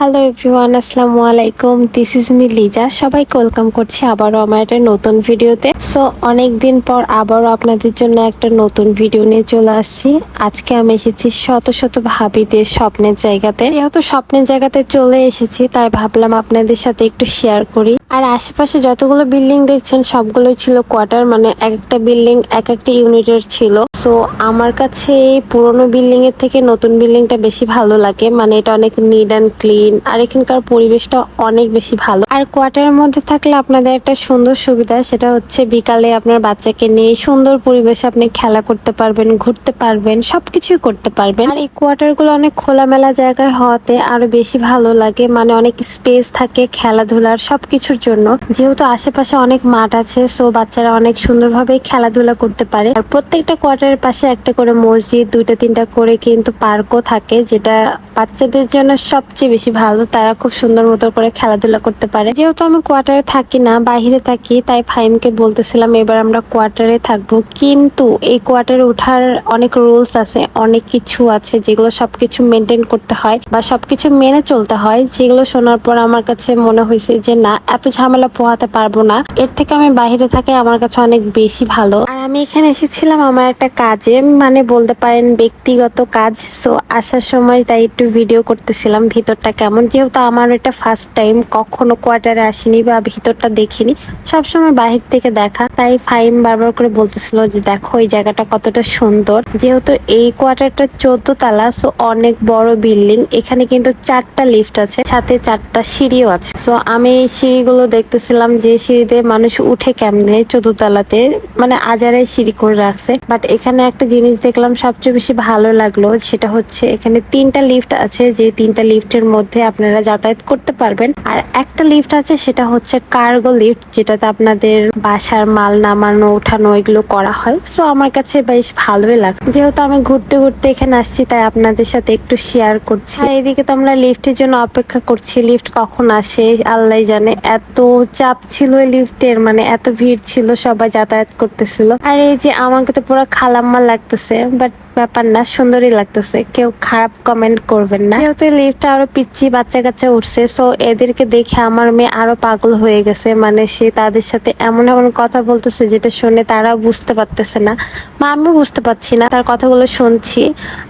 Hello everyone, আসসালামু আলাইকুম। This is me Liza. সবাইকে ওয়েলকাম করছি আবারও আমার একটা নতুন ভিডিওতে। সো অনেক দিন পর আবারও আপনাদের জন্য একটা নতুন ভিডিও নিয়ে চলে আসছি। আজকে আমি এসেছি শত শত ভাবিদের স্বপ্নের জায়গাতে। যেহেতু স্বপ্নের জায়গাতে চলে এসেছি, তাই ভাবলাম আপনাদের সাথে একটু শেয়ার করি। আর আশেপাশে যতগুলো বিল্ডিং দেখছেন সবগুলোই ছিল কোয়ার্টার, মানে এক একটা বিল্ডিং এক একটা ইউনিটের ছিল। সো আমার কাছে এই পুরোনো বিল্ডিং এর থেকে নতুন বিল্ডিংটা বেশি ভালো লাগে, মানে এটা অনেক নিট অ্যান্ড ক্লিন আর এখানকার পরিবেশটা অনেক বেশি ভালো। আর কোয়ার্টারের মধ্যে থাকলে আপনাদের একটা সুন্দর সুবিধা, সেটা হচ্ছে বিকালে আপনার বাচ্চাকে নিয়ে সুন্দর পরিবেশে আপনি খেলা করতে পারবেন, ঘুরতে পারবেন, সবকিছুই করতে পারবেন। আর এই কোয়ার্টার গুলো অনেক খোলামেলা জায়গায় হওয়াতে আরো বেশি ভালো লাগে, মানে অনেক স্পেস থাকে খেলাধুলার সবকিছুর জন্য। যেহেতু আশেপাশে অনেক মাঠ আছে, সো বাচ্চারা অনেক সুন্দরভাবে খেলাধুলা করতে পারে। আর প্রত্যেকটা কোয়ার্টারের পাশে একটা করে মসজিদ, দুইটা তিনটা করে কিন্তু পার্কও থাকে, যেটা বাচ্চাদের জন্য সবচেয়ে বেশি ভালো। তারা খুব সুন্দর মতো করে খেলাধুলা করতে পারে। যেহেতু আমি কোয়ার্টারে থাকি না, বাহিরে থাকি, তাই ফাহিমকে বলতেছিলাম এবার আমরা কোয়ার্টারে থাকবো। কিন্তু এই কোয়ার্টারে ওঠার অনেক রুলস আছে, অনেক কিছু আছে যেগুলো সবকিছু মেনটেন করতে হয় বা সবকিছু মেনে চলতে হয়। যেগুলো শোনার পর আমার কাছে মনে হয়েছে যে না, এত ঝামেলা পোহাতে পারবো না, এর থেকে আমি বাহিরে থাকি আমার কাছে অনেক বেশি ভালো। আর আমি এখানে এসেছিলাম আমার একটা কাজে, মানে বলতে পারেন ব্যক্তিগত কাজ। সো আসার সময় তাই একটু ভিডিও করতেছিলাম ভিতরটা কেমন। যেহেতু আমার এটা ফার্স্ট টাইম, কখনো কোয়ার্টারে আসিনি বা ভিতরটা দেখিনি, সবসময় বাহির থেকে দেখা। তাই ফাইম বারবার করে বলতেছিল যে দেখো এই জায়গাটা কতটা সুন্দর। যেহেতু এই কোয়ার্টারটা 14 তলা, সো অনেক বড় বিল্ডিং। এখানে কিন্তু 4টা লিফট আছে, সাথে 4টা সিঁড়িও আছে। সো আমি এই সিঁড়িগুলো দেখতেছিলাম যে সিঁড়িতে মানুষ উঠে কেমনে 14 তলাতে, মানে আজারে সিঁড়ি করে রাখছে। বাট এখানে একটা জিনিস দেখলাম সবচেয়ে বেশি ভালো লাগলো, সেটা হচ্ছে এখানে 3টা লিফট আছে, যে 3টা লিফটের মধ্যে আপনারা যাতায়াত করতে পারবেন। আর একটা লিফট আছে সেটা হচ্ছে কার্গো লিফট, যেটাতে আপনাদের বাসার মাল নামানো ওঠানো এগুলো করা হয়। সো আমার কাছে বেশ ভালোই লাগছে। যেহেতু আমি ঘুরতে ঘুরতে এখানে আসছি, তাই আপনাদের সাথে একটু শেয়ার করছি। আর এদিকে তো আমরা লিফটের জন্য অপেক্ষা করছি, লিফট কখন আসে আল্লাহ জানে। এত চাপ ছিল এই লিফটের, মানে এত ভিড় ছিল, সবাই যাতায়াত করতেছিল। আর এই যে আমাকে তো পুরো খালাম্মা লাগতেছে, বাট ব্যাপার না, সুন্দরই লাগতেছে, কেউ খারাপ কমেন্ট করবেন না। যেহেতু লিফটটা আরো পিচ্ছি বাচ্চা কাচ্চা উঠছে, সো এদেরকে দেখে আমার মেয়ে আরো পাগল হয়ে গেছে। মানে সে তাদের সাথে এমন এমন কথা বলতেছে যেটা শুনে তারা বুঝতে পারতেছে না, বা আমি বুঝতে পারছি না, তার কথাগুলো শুনছি।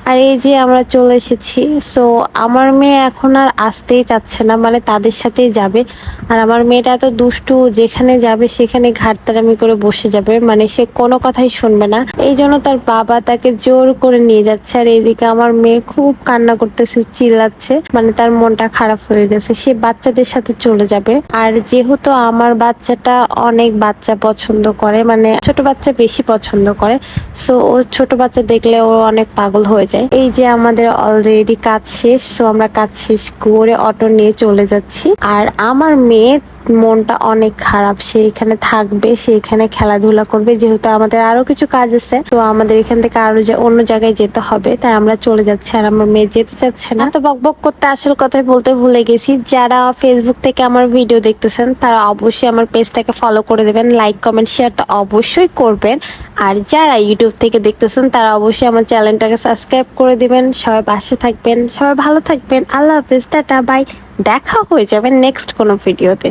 আর এই যে আমরা চলে এসেছি, সো আমার মেয়ে এখন আর আসতেই চাচ্ছে না, মানে তাদের সাথেই যাবে। আর আমার মেয়েটা এত দুষ্টু, যেখানে যাবে সেখানে ঘাটতারামি করে বসে যাবে, মানে সে কোনো কথাই শুনবে না। এই জন্য তার বাবা তাকে জোর করে নিয়ে যাচ্ছে। আর এইদিকে আমার মেয়ে খুব কান্না করতেছে, চিল্লাচ্ছে, মানে তার মনটা খারাপ হয়ে গেছে, সে বাচ্চাদের সাথে চলে যাবে। আর যেহেতু আমার বাচ্চাটা অনেক বাচ্চা পছন্দ করে, মানে ছোট বাচ্চা বেশি পছন্দ করে, সো ও ছোট বাচ্চা দেখলে ও অনেক পাগল হয়ে যায়। এই যে আমাদের অলরেডি কাজ শেষ, সো আমরা কাজ শেষ করে অটো নিয়ে চলে যাচ্ছি। আর আমার মেয়ে মনটা অনেক খারাপ, সে এখানে থাকবে, সে এখানে খেলাধুলা করবে। যেহেতু আমাদের আরো কিছু কাজ আছে, তো আমাদের এখান থেকে আরো অন্য জায়গায় যেতে হবে, তাই আমরা চলে যাচ্ছি। আর আমার মেয়ে যেতে চাচ্ছে না। তো বকবক করতে আসল কথাই বলতে ভুলে গেছি, যারা ফেসবুক থেকে আমার ভিডিও দেখতেছেন তারা অবশ্যই আমার পেজটাকে ফলো করে দেবেন, লাইক কমেন্ট শেয়ার তো অবশ্যই করবেন। আর যারা ইউটিউব থেকে দেখতেছেন তারা অবশ্যই আমার চ্যানেলটাকে সাবস্ক্রাইব করে দিবেন। সবাই পাশে থাকবেন, সবাই ভালো থাকবেন। আল্লাহ হাফেজ, টাটা, বাই। দেখা হয়ে যাবে নেক্সট কোনো ভিডিওতে।